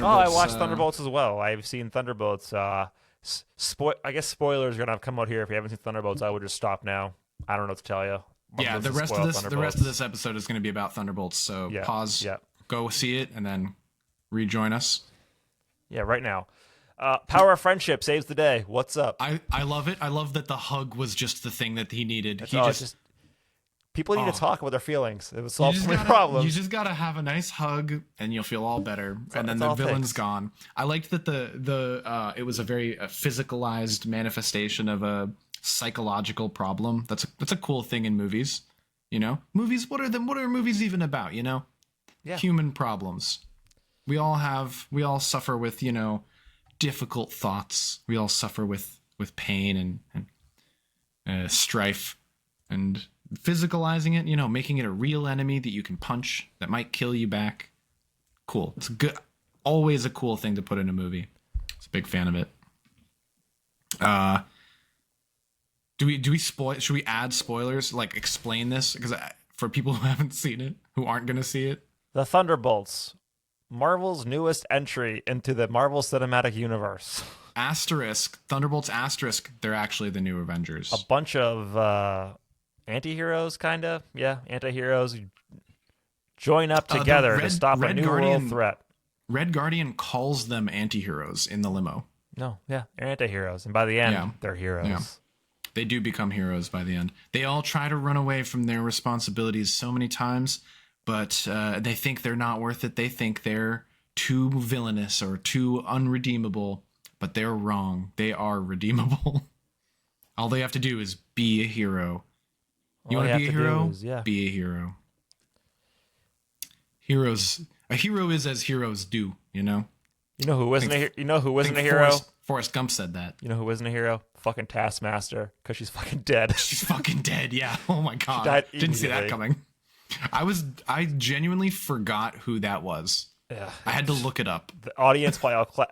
I Thunderbolts. watched Thunderbolts as well. I've seen Thunderbolts. I guess spoilers are gonna come out here. If you haven't seen Thunderbolts, I would just stop now. I don't know what to tell you. Yeah, the rest of this episode is going to be about Thunderbolts. So pause, go see it, and then rejoin us. Yeah, right now. Power of friendship saves the day. What's up? I love it. I love that the hug was just the thing that he needed. People need to talk about their feelings. It would solve so many problems. You just gotta have a nice hug, and you'll feel all better. And then the villain's gone. I liked that it was a very physicalized manifestation of a psychological problem. That's a cool thing in movies. You know, movies. What are movies even about? You know, human problems. We all suffer with, you know, difficult thoughts. We all suffer with pain and strife, and physicalizing it, you know, making it a real enemy that you can punch that might kill you back. Cool. It's good. Always a cool thing to put in a movie. I was a big fan of it. Do we spoil? Should we add spoilers? Like explain this, because for people who haven't seen it, who aren't going to see it. The Thunderbolts, Marvel's newest entry into the Marvel Cinematic Universe. Asterisk, Thunderbolts asterisk, they're actually the new Avengers. A bunch of anti-heroes, kind of. Yeah, anti-heroes join up together to stop a new world threat. Red Guardian calls them anti-heroes in the limo. No, yeah, they're anti-heroes. And by the end, they're heroes. Yeah. They do become heroes by the end. They all try to run away from their responsibilities so many times, but they think they're not worth it. They think they're too villainous or too unredeemable, but they're wrong. They are redeemable. All they have to do is be a hero. You want to be a hero? Be a hero. A hero is as heroes do, you know? You know who isn't a hero? Forrest Gump said that. You know who isn't a hero? Fucking Taskmaster, because she's fucking dead. She's fucking dead, yeah. Oh my god. Didn't see that coming. I genuinely forgot who that was. Yeah, I had to look it up. The audience,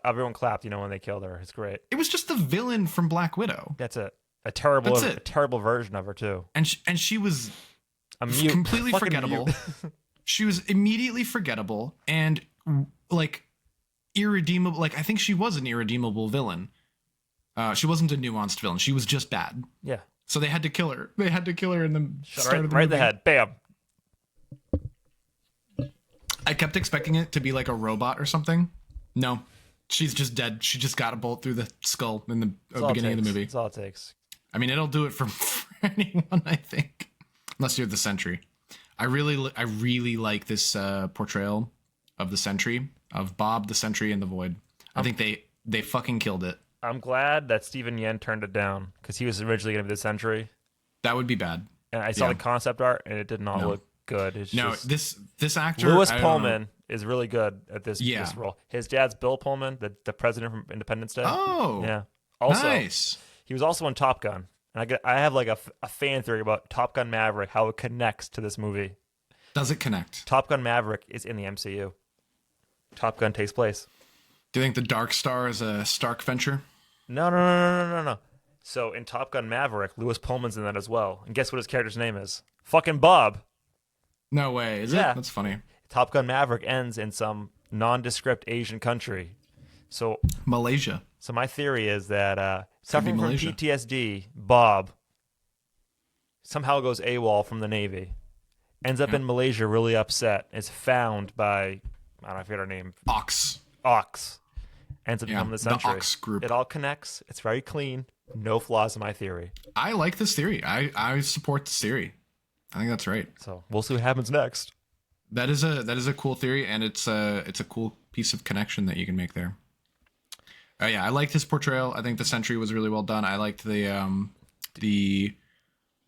everyone clapped, you know, when they killed her. It's great. It was just the villain from Black Widow. That's it. A terrible version of her too. And she was completely forgettable. She was immediately forgettable and like irredeemable. Like I think she was an irredeemable villain. She wasn't a nuanced villain. She was just bad. Yeah. So they had to kill her. They had to kill her in the start of the right in movie. the head. Bam. I kept expecting it to be like a robot or something. No, she's just dead. She just got a bolt through the skull in the beginning of the movie. That's all it takes. I mean, it'll do it for anyone, I think, unless you're the Sentry. I really like this portrayal of the Sentry, of Bob the Sentry in the Void. I think they fucking killed it. I'm glad that Steven Yeun turned it down, because he was originally going to be the Sentry. That would be bad. And I saw the concept art, and it did not look good. This actor, Lewis Pullman is really good at this role. His dad's Bill Pullman, the president from Independence Day. Oh, yeah. Also, nice. He was also in Top Gun. And I have like a fan theory about Top Gun Maverick, how it connects to this movie. Does it connect? Top Gun Maverick is in the MCU. Top Gun takes place. Do you think the Dark Star is a Stark venture? No. So in Top Gun Maverick, Lewis Pullman's in that as well. And guess what his character's name is? Fucking Bob. No way. Is it? That's funny. Top Gun Maverick ends in some nondescript Asian country. So Malaysia. So my theory is that suffering from PTSD, Bob somehow goes AWOL from the Navy, ends up in Malaysia really upset, is found by, I don't know if you had her name. Ox. Ends up becoming the Sentry. The Ox group. It all connects. It's very clean. No flaws in my theory. I like this theory. I support this theory. I think that's right. So we'll see what happens next. That is a cool theory, and it's a cool piece of connection that you can make there. I like this portrayal. I think the Sentry was really well done. I liked the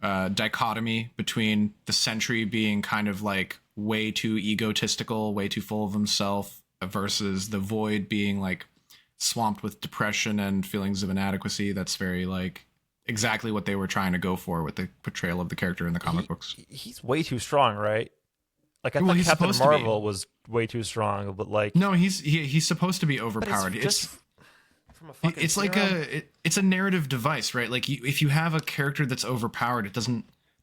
dichotomy between the Sentry being kind of like way too egotistical, way too full of himself, versus the Void being like swamped with depression and feelings of inadequacy. That's very like exactly what they were trying to go for with the portrayal of the character in the comic books. He's way too strong, right? Like I thought Captain Marvel was way too strong, but like no, he's supposed to be overpowered. It's like it's a narrative device, right? Like if you have a character that's overpowered,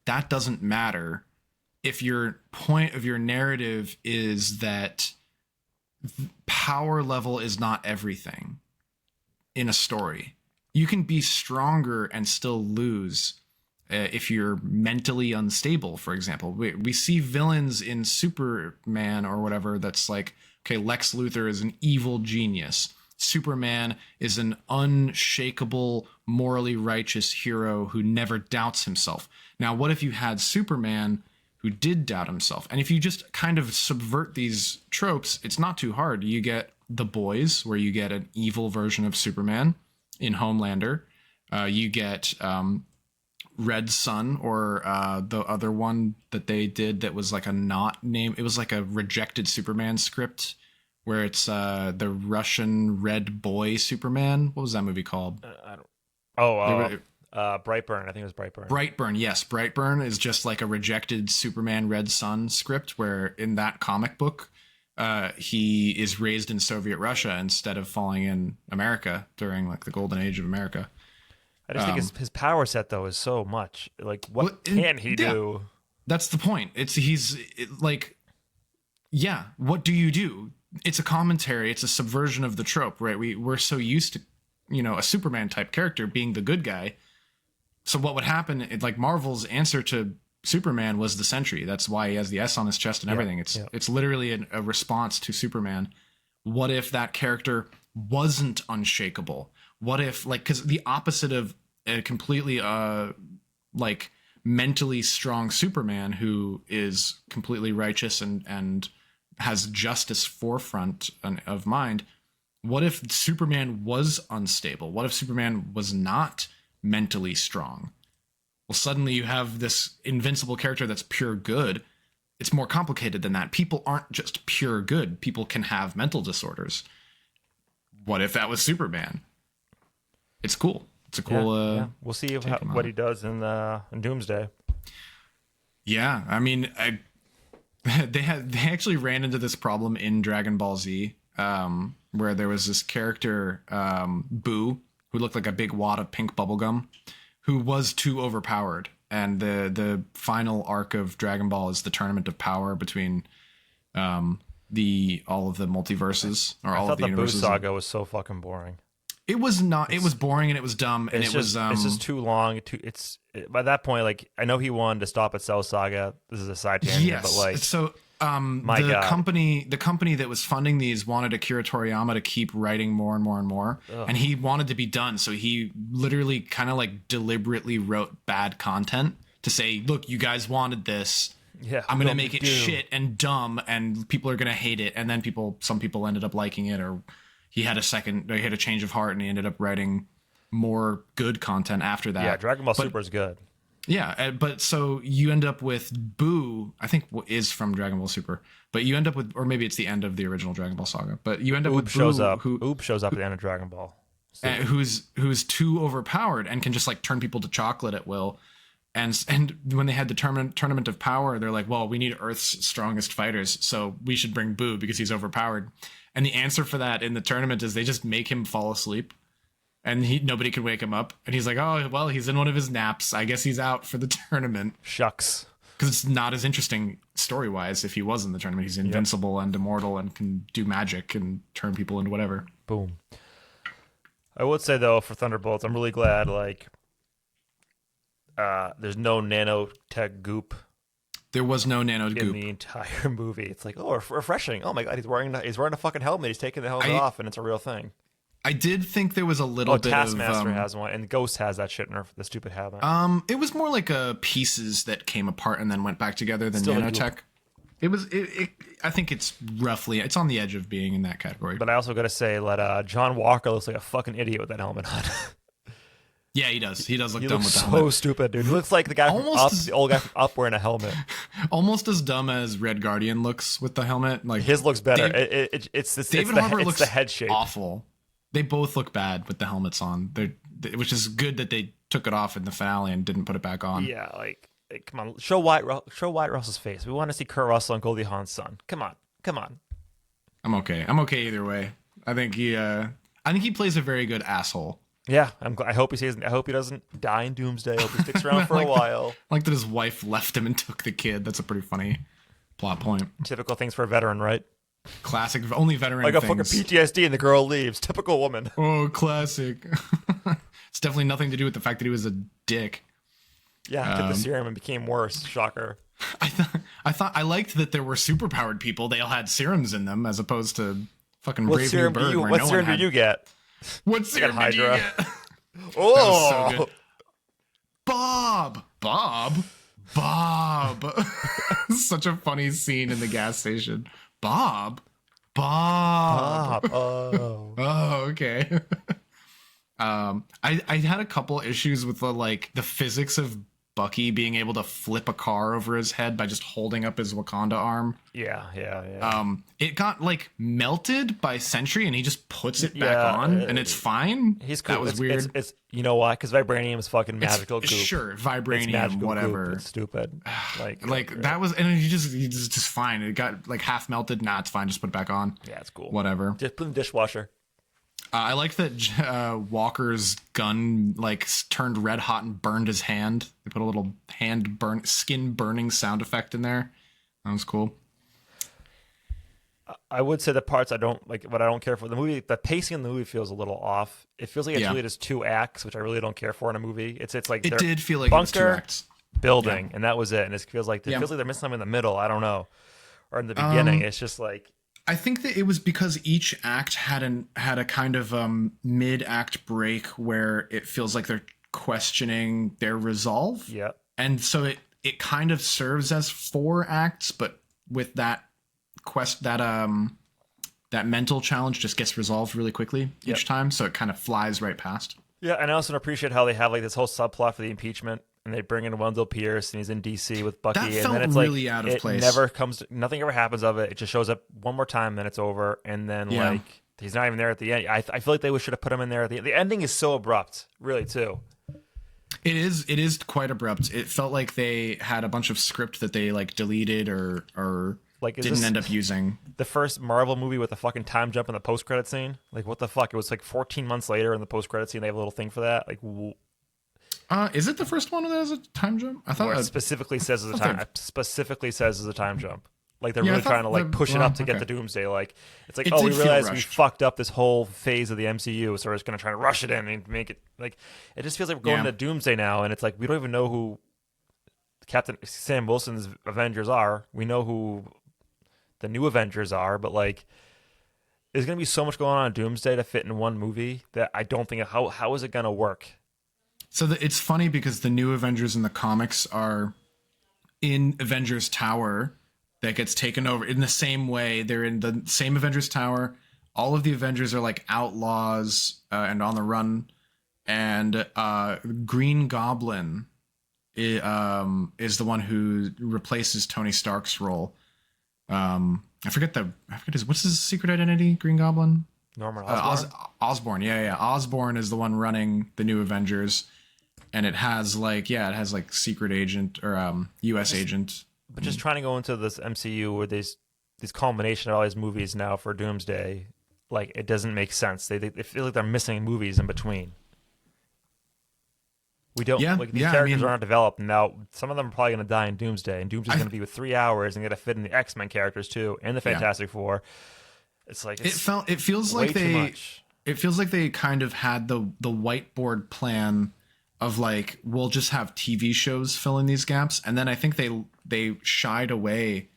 that doesn't matter if your point of your narrative is that power level is not everything in a story. You can be stronger and still lose if you're mentally unstable, for example. We see villains in Superman or whatever that's like, okay, Lex Luthor is an evil genius. Superman is an unshakable, morally righteous hero who never doubts himself. Now, what if you had Superman who did doubt himself? And if you just kind of subvert these tropes, it's not too hard. You get The Boys, where you get an evil version of Superman in Homelander. You get Red Sun, or the other one that they did that was like a not name. It was like a rejected Superman script where it's the Russian Red Boy Superman. What was that movie called? Brightburn. I think it was Brightburn. Brightburn, yes. Brightburn is just like a rejected Superman Red Sun script where in that comic book, he is raised in Soviet Russia instead of falling in America during like the golden age of America. I just think his power set though is so much. Like, what can he do? That's the point. What do you do? It's a commentary. It's a subversion of the trope, right? We're so used to, a Superman type character being the good guy. So what would happen? Like Marvel's answer to Superman was the Sentry. That's why he has the S on his chest and everything. It's literally a response to Superman. What if that character wasn't unshakable? What if, because the opposite of a completely mentally strong Superman who is completely righteous and has justice forefront of mind, what if Superman was unstable? What if Superman was not mentally strong? Well, suddenly you have this invincible character that's pure good. It's more complicated than that. People aren't just pure good. People can have mental disorders. What if that was Superman? It's cool. It's a cool. We'll see what he does in Doomsday. Yeah, I mean, they actually ran into this problem in Dragon Ball Z, where there was this character, Boo, who looked like a big wad of pink bubblegum, who was too overpowered. And the final arc of Dragon Ball is the tournament of power between all of the multiverses, or all of the universes. I thought the Boo saga was so fucking boring. It was not. It was boring and it was dumb, and it was. It's just too long. By that point, like, I know he wanted to stop at Cell Saga. This is a side tangent, yes. But like, so the company that was funding these wanted Akira Toriyama to keep writing more and more and more, and he wanted to be done. So he literally kind of like deliberately wrote bad content to say, "Look, you guys wanted this. Yeah, I'm gonna make it shit and dumb, and people are gonna hate it." And then some people ended up liking it, or he had a change of heart and he ended up writing more good content after that. Yeah, Dragon Ball Super is good. Yeah, but so you end up with Boo, I think is from Dragon Ball Super, but you end up with, or maybe it's the end of the original Dragon Ball saga, but you end up with Boo, Oop shows up at the end of Dragon Ball. Who's too overpowered and can just like turn people to chocolate at will. And when they had the tournament of power, they're like, well, we need Earth's strongest fighters, so we should bring Boo because he's overpowered. And the answer for that in the tournament is they just make him fall asleep, and nobody can wake him up. And he's like, oh, well, he's in one of his naps. I guess he's out for the tournament. Shucks. Because it's not as interesting story-wise if he was in the tournament. He's invincible and immortal and can do magic and turn people into whatever. Boom. I would say, though, for Thunderbolts, I'm really glad, there's no nanotech goop. There was no goop in the entire movie. It's like, oh, refreshing. Oh my god, he's wearing a fucking helmet. He's taking the helmet off, and it's a real thing. I did think there was a little bit Taskmaster of has one, and Ghost has that shit in the stupid helmet. It was more like pieces that came apart and then went back together than nanotech. It was. I think it's on the edge of being in that category. But I also got to say, John Walker looks like a fucking idiot with that helmet on. Yeah, he does. He does look dumb with the helmet. So stupid, dude. He looks like the old guy from Up wearing a helmet. Almost as dumb as Red Guardian looks with the helmet. Like his looks better. It's the head shape. Awful. They both look bad with the helmets on. Which is good that they took it off in the finale and didn't put it back on. Yeah, come on, show Wyatt Russell's face. We want to see Kurt Russell and Goldie Hawn's son. Come on. I'm okay either way. I think he plays a very good asshole. Yeah, I hope he doesn't die in Doomsday. I hope he sticks around for a while. I like that his wife left him and took the kid. That's a pretty funny plot point. Typical things for a veteran, right? Classic. Only veteran Like a things. fucking PTSD and the girl leaves. Typical woman. Oh, classic. It's definitely nothing to do with the fact that he was a dick. Yeah, took the serum and became worse. Shocker. I liked that there were superpowered people. They all had serums in them as opposed to fucking What Brave serum New do Bird. you? Where What no serum one did you get? What serum did you Hydra. get? Oh, That was so good. Bob. Such a funny scene in the gas station. Bob. Oh. Oh, okay. I had a couple issues with the physics of Bucky being able to flip a car over his head by just holding up his Wakanda arm. Yeah. It got melted by Sentry, and he just puts it back on, and it's fine. He's cool. That was weird. It's you know why? Because vibranium is fucking magical goop. Sure, vibranium, whatever. Goop. It's stupid. That was, and he just fine. It got half melted. Nah, it's fine. Just put it back on. Yeah, it's cool. Whatever. Just put in the dishwasher. I like that Walker's gun turned red hot and burned his hand. They put a little skin burning sound effect in there. That was cool. I would say the parts I don't like, what I don't care for the movie. The pacing in the movie feels a little off. It feels like it's really just 2 acts, which I really don't care for in a movie. It's like it did feel like bunker, it was 2 acts. building, and that was it. And it feels like they're missing something in the middle. I don't know, or in the beginning. It's just like. I think that it was because each act had a kind of mid-act break where it feels like they're questioning their resolve. Yeah. And so it kind of serves as 4 acts, but with that that mental challenge just gets resolved really quickly each time, so it kind of flies right past. Yeah, and I also appreciate how they have this whole subplot for the impeachment. And they bring in Wendell Pierce, and he's in DC with Bucky. That and felt then it's really out of place. Nothing ever happens of it. It just shows up one more time, then it's over. And then he's not even there at the end. I feel like they should have put him in there at the ending is so abrupt, really, too. It is quite abrupt. It felt like they had a bunch of script that they deleted or didn't end up using. The first Marvel movie with a fucking time jump in the post-credit scene? What the fuck? It was 14 months later in the post-credit scene. They have a little thing for that. Is it the first one that has a time jump? I thought it specifically says as a time. Specifically says as a time jump. They're really trying to push it up to get the Doomsday. It's we realize we fucked up this whole phase of the MCU, so we're just gonna try to rush it in and make it it just feels like we're going to Doomsday now, and it's we don't even know who Captain Sam Wilson's Avengers are. We know who the new Avengers are, but there's gonna be so much going on in Doomsday to fit in one movie that I don't think how is it gonna work. So it's funny because the new Avengers in the comics are in Avengers Tower that gets taken over in the same way. They're in the same Avengers Tower. All of the Avengers are outlaws and on the run. And Green Goblin is the one who replaces Tony Stark's role. I forget what's his secret identity, Green Goblin? Norman Osborn. Osborn, yeah. Osborn is the one running the new Avengers. And it has secret agent or U.S. agent. But just trying to go into this MCU where this culmination of all these movies now for Doomsday, it doesn't make sense. They feel like they're missing movies in between. We don't these characters aren't developed now. Some of them are probably going to die in Doomsday, and Doomsday's going to be with 3 hours and got to fit in the X-Men characters too and the Fantastic Four. It's it feels like they kind of had the whiteboard plan of we'll just have TV shows fill in these gaps, and then I think they shied away,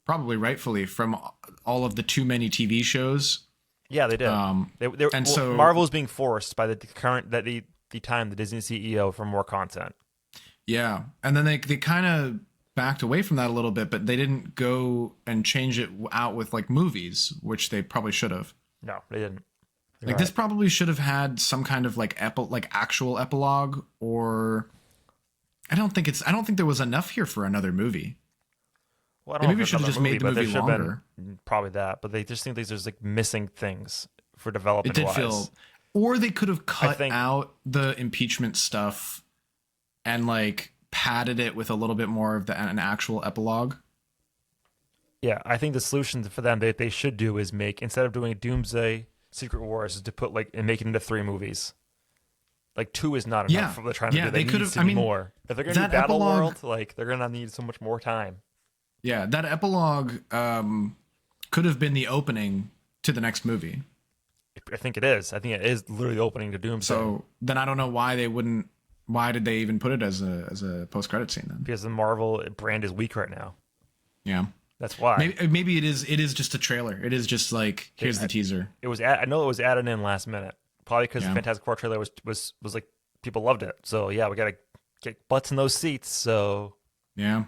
probably rightfully, from all of the too many TV shows. Yeah, they did. So Marvel's being forced by the time the Disney CEO for more content. Yeah, and then they kind of backed away from that a little bit, but they didn't go and change it out with movies, which they probably should have. No, they didn't. This probably should have had some kind of actual epilogue, or I don't think there was enough here for another movie. Well, I don't maybe should have just made the movie longer. Probably that, but they just think there's missing things for development. It did feel, or they could have cut out the impeachment stuff and padded it with a little bit more of an actual epilogue. Yeah, I think the solution for them that they should do is instead of doing Doomsday Secret Wars is to put and make it into 3 movies. 2 is not enough for what they're trying to do. They could have more. If they're going to do Battle World, they're going to need so much more time. Yeah, that epilogue could have been the opening to the next movie. I think it is. I think it is literally the opening to Doomsday. So then I don't know why they wouldn't. Why did they even put it as a post-credit scene then? Because the Marvel brand is weak right now. Yeah. That's why. Maybe it is just a trailer. It is just like, here's the teaser. It was. I know it was added in last minute. Probably because the Fantastic Four trailer was like, people loved it. So yeah, we gotta get butts in those seats. So yeah.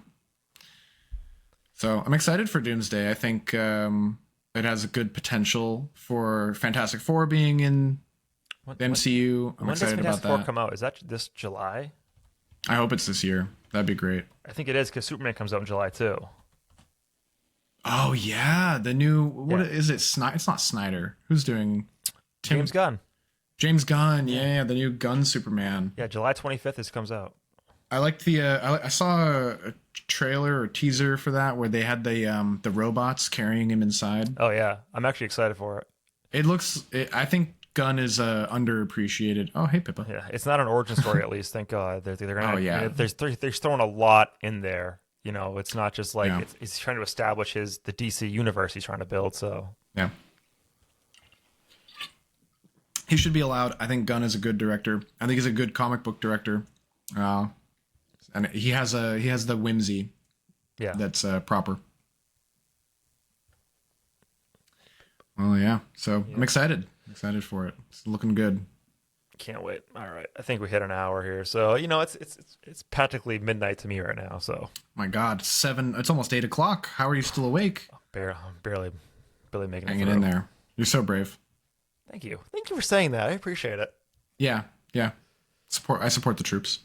So I'm excited for Doomsday. I think it has a good potential for Fantastic Four being in the MCU. I'm excited about that. When does Fantastic Four come out? Is that this July? I hope it's this year. That'd be great. I think it is because Superman comes out in July too. Oh yeah, the new is it? It's not Snyder. Who's doing? James Gunn. James Gunn, yeah, the new Gunn Superman. Yeah, July 25th comes out. I liked the. I saw a trailer or teaser for that where they had the robots carrying him inside. Oh yeah, I'm actually excited for it. It looks. I think Gunn is underappreciated. Oh hey Pippa. Yeah, it's not an origin story at least. Thank God. They're gonna. Oh yeah. They're throwing a lot in there. You know, it's not just like he's trying to establish the DC universe he's trying to build. So yeah. He should be allowed. I think Gunn is a good director. I think he's a good comic book director, and he has the whimsy, that's proper. Well, yeah. So I'm excited. Excited for it. It's looking good. Can't wait. All right, I think we hit an hour here. So it's practically midnight to me right now. So my God, 7. It's almost 8 o'clock. How are you still awake? Barely making it. Hanging in there. You're so brave. Thank you for saying that. I appreciate it. Yeah. I support the troops.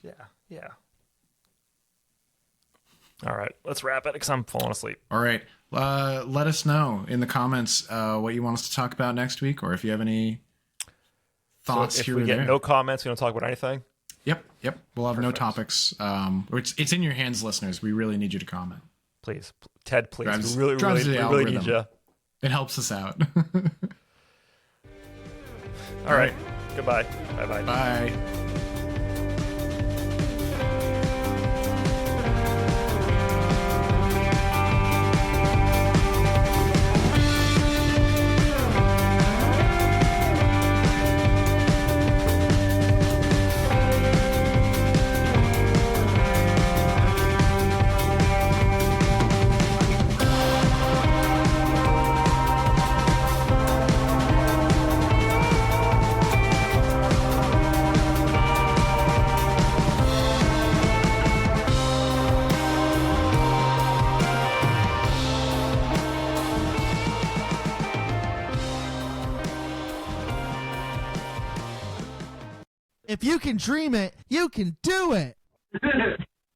Yeah. All right, let's wrap it because I'm falling asleep. All right. Let us know in the comments what you want us to talk about next week, or if you have any thoughts. So if we get no comments, we don't talk about anything. Yep. We'll have no topics. It's in your hands, listeners. We really need you to comment. Please, Ted. Please, we really need you. It helps us out. All right. Goodbye. Bye. Bye. If you can dream it, you can do it.